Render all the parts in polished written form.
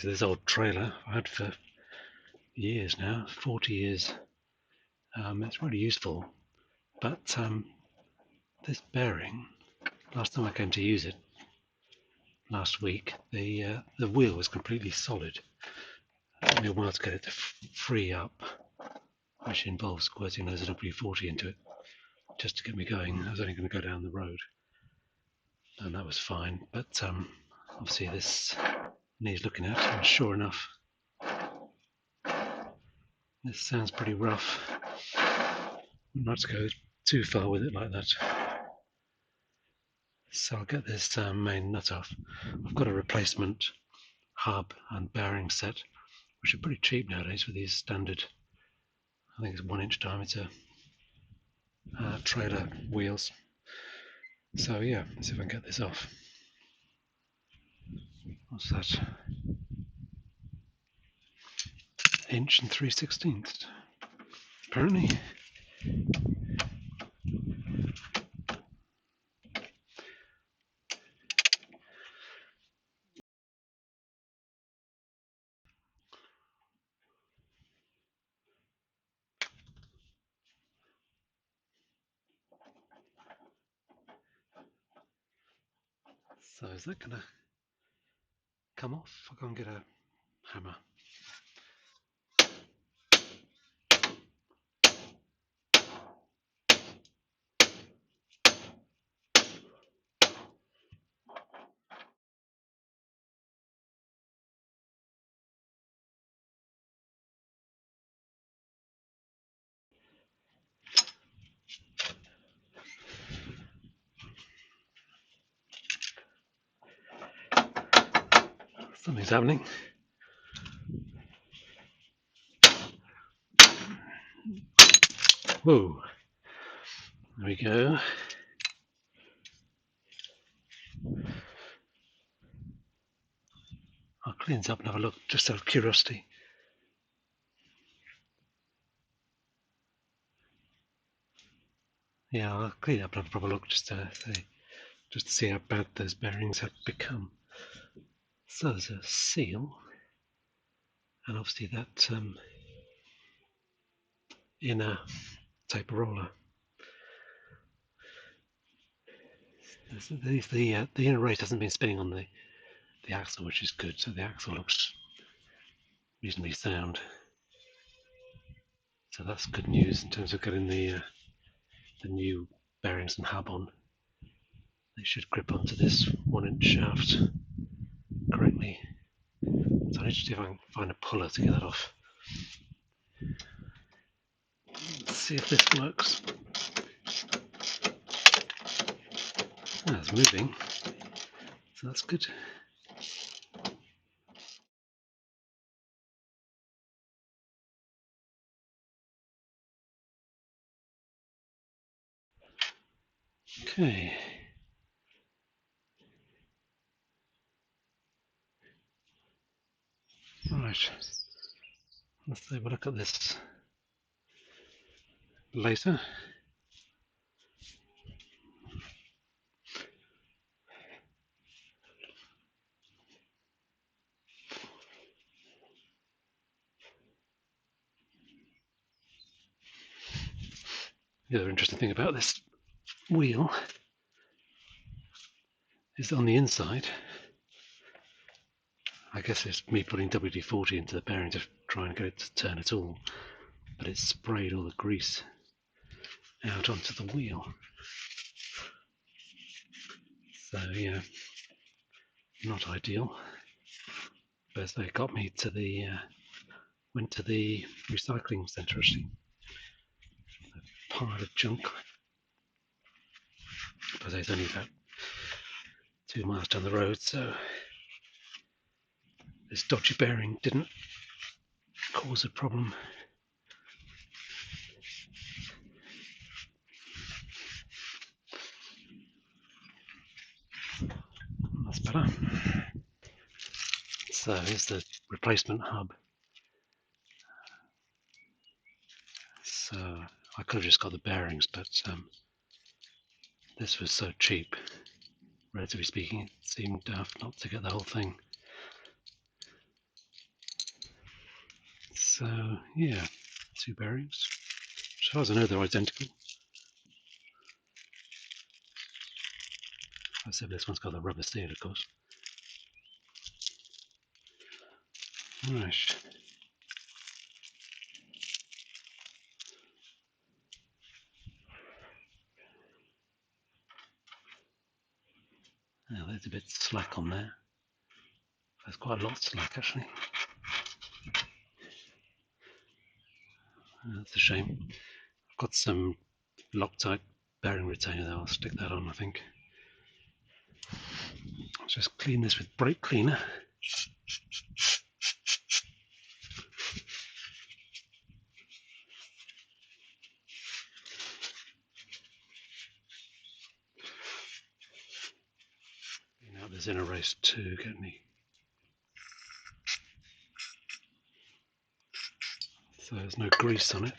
This old trailer I've had for years now, 40 years. It's really useful, but this bearing, last time I came to use it, last week, the wheel was completely solid. It took me a while to get it to free up, which involves squirting loads of WD-40 into it just to get me going. I was only going to go down the road, and that was fine, but obviously this needs looking at, and sure enough, this sounds pretty rough. Not to go too far with it like that. So I'll get this main nut off. I've got a replacement hub and bearing set, which are pretty cheap nowadays with these standard, I think it's 1 inch diameter trailer wheels. So yeah, let's see if I can get this off. What's that? 1 3/16 inches, apparently. So is that gonna come off? I'll go and get a hammer. Something's happening. Whoa, there we go. I'll clean this up and have a look, just out of curiosity. Yeah, I'll clean it up and have a proper look, just to see how bad those bearings have become. So there's a seal, and obviously that inner taper roller. The inner race hasn't been spinning on the axle, which is good. So the axle looks reasonably sound. So that's good news in terms of getting the new bearings and hub on. They should grip onto this 1 inch shaft correctly. So I need to see if I can find a puller to get that off. Let's see if this works. Oh, it's moving, so that's good. Okay. Right. Let's have a look at this later. The other interesting thing about this wheel is that on the inside, I guess it's me putting WD-40 into the bearing to try and get it to turn at all, but it's sprayed all the grease out onto the wheel. So yeah, not ideal. But they got me to the went to the recycling centre actually. A pile of junk. But it's only about 2 miles down the road, so this dodgy bearing didn't cause a problem. That's better. So here's the replacement hub. So I could have just got the bearings, but this was so cheap, relatively speaking, it seemed daft not to get the whole thing. So yeah, 2 bearings. As far as I know, they're identical. I said this one's got the rubber seal, of course. Right. Now there's a bit slack on there. There's quite a lot of slack actually. That's a shame. I've got some Loctite bearing retainer there. I'll stick that on, I think. Let's just clean this with brake cleaner. Clean out this inner race too, get me. So there's no grease on it.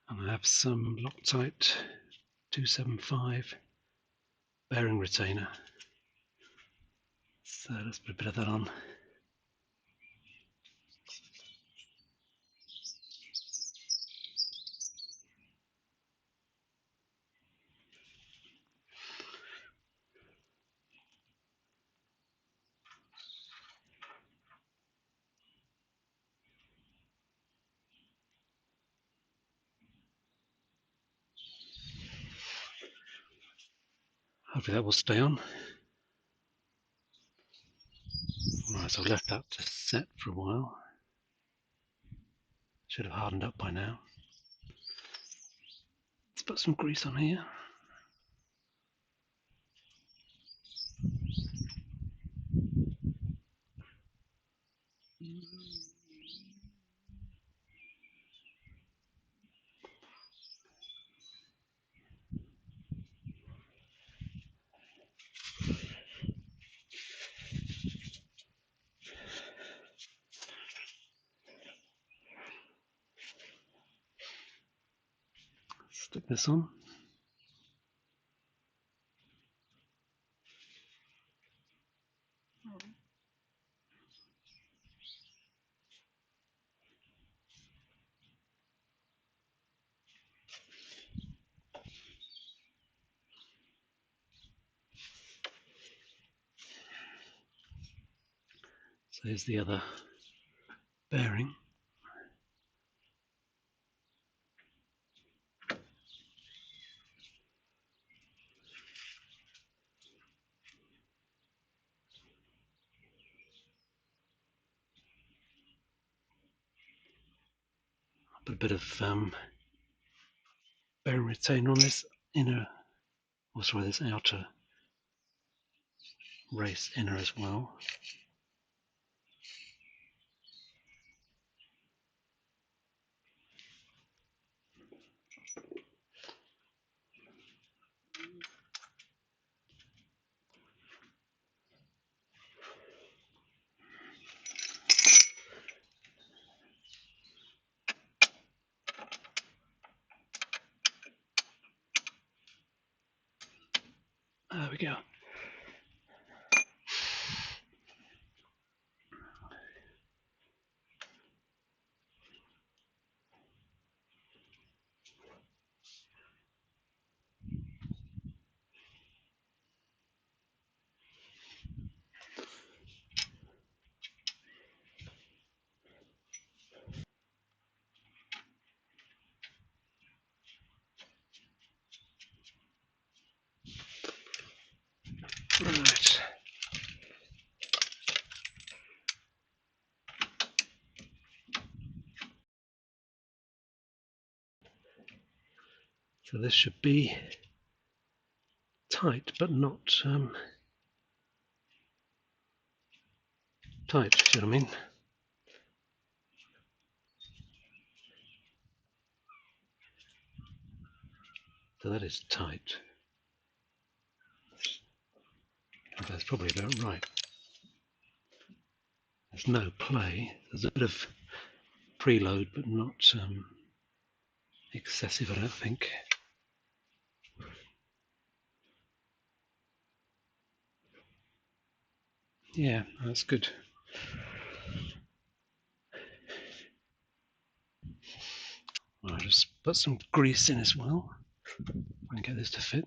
And I have some Loctite 275 bearing retainer. So let's put a bit of that on. Hopefully that will stay on. Right, so I've left that to set for a while. Should have hardened up by now. Let's put some grease on here. Stick this on. So here's the other bearing. I'll put a bit of bearing retainer on this inner, or sorry, this outer race inner as well. There we go. Right. So this should be tight, but not tight, do you know what I mean? So that is tight. That's probably about right. There's no play. There's a bit of preload, but not excessive, I don't think. Yeah, that's good. I'll just put some grease in as well and get this to fit.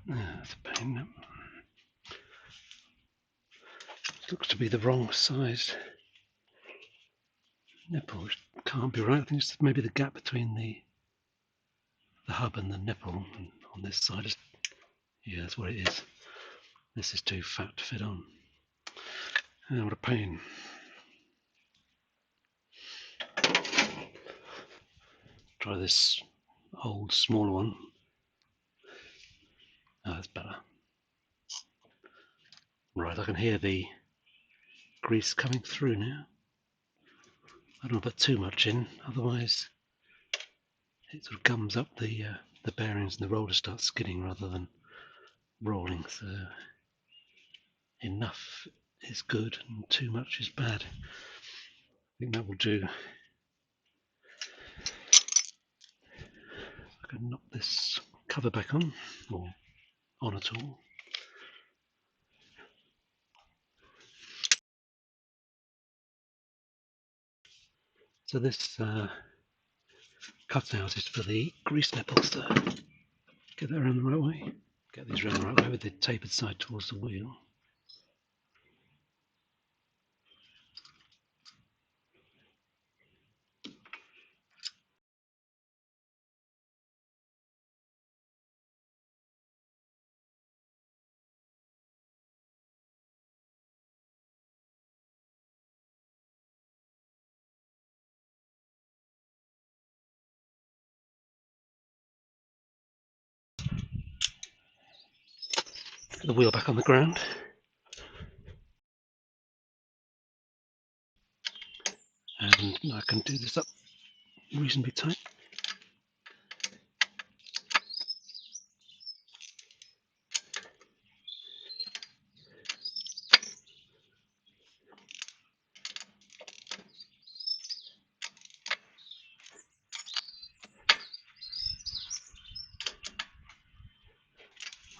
That's a pain. Looks to be the wrong size nipple. Can't be right. I think it's maybe the gap between the hub and the nipple on this side. Yeah, that's what it is. This is too fat to fit on. Oh, what a pain. Try this old, smaller one. Oh, that's better. Right, I can hear the grease coming through now. I don't want to put too much in, otherwise it sort of gums up the bearings and the roller starts skidding rather than rolling. So enough is good and too much is bad. I think that will do. I can knock this cover back on, or on at all. So this cutout is for the grease nipples. So get that around the right way. Get these around the right way with the tapered side towards the wheel. Get the wheel back on the ground. And I can do this up reasonably tight.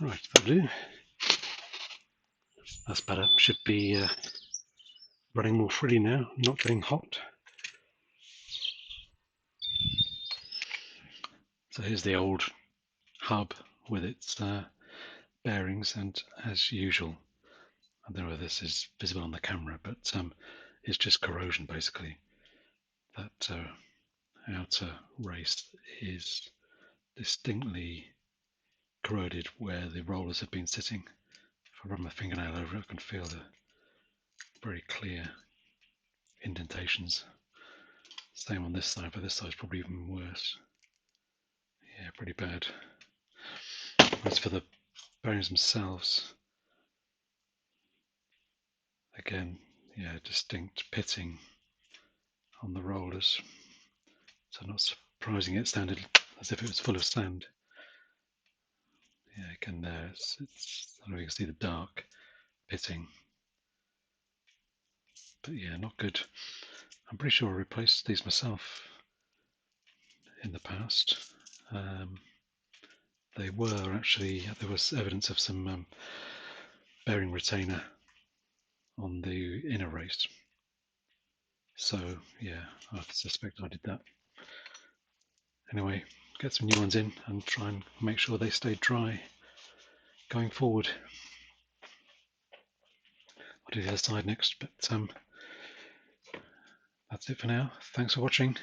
Right, that'll do. That's better. Should be running more freely now, not getting hot. So here's the old hub with its bearings, and as usual, I don't know whether this is visible on the camera, but it's just corrosion basically. That outer race is distinctly corroded where the rollers have been sitting. If I run my fingernail over it, I can feel the very clear indentations. Same on this side, but this side's probably even worse. Yeah, pretty bad. As for the bearings themselves, again, yeah, distinct pitting on the rollers. So not surprising it sounded as if it was full of sand. Yeah, again there, I don't know if you can see the dark pitting. But yeah, not good. I'm pretty sure I replaced these myself in the past. There was evidence of some bearing retainer on the inner race. So yeah, I suspect I did that. Anyway, get some new ones in and try and make sure they stay dry going forward. I'll do the other side next, but that's it for now. Thanks for watching.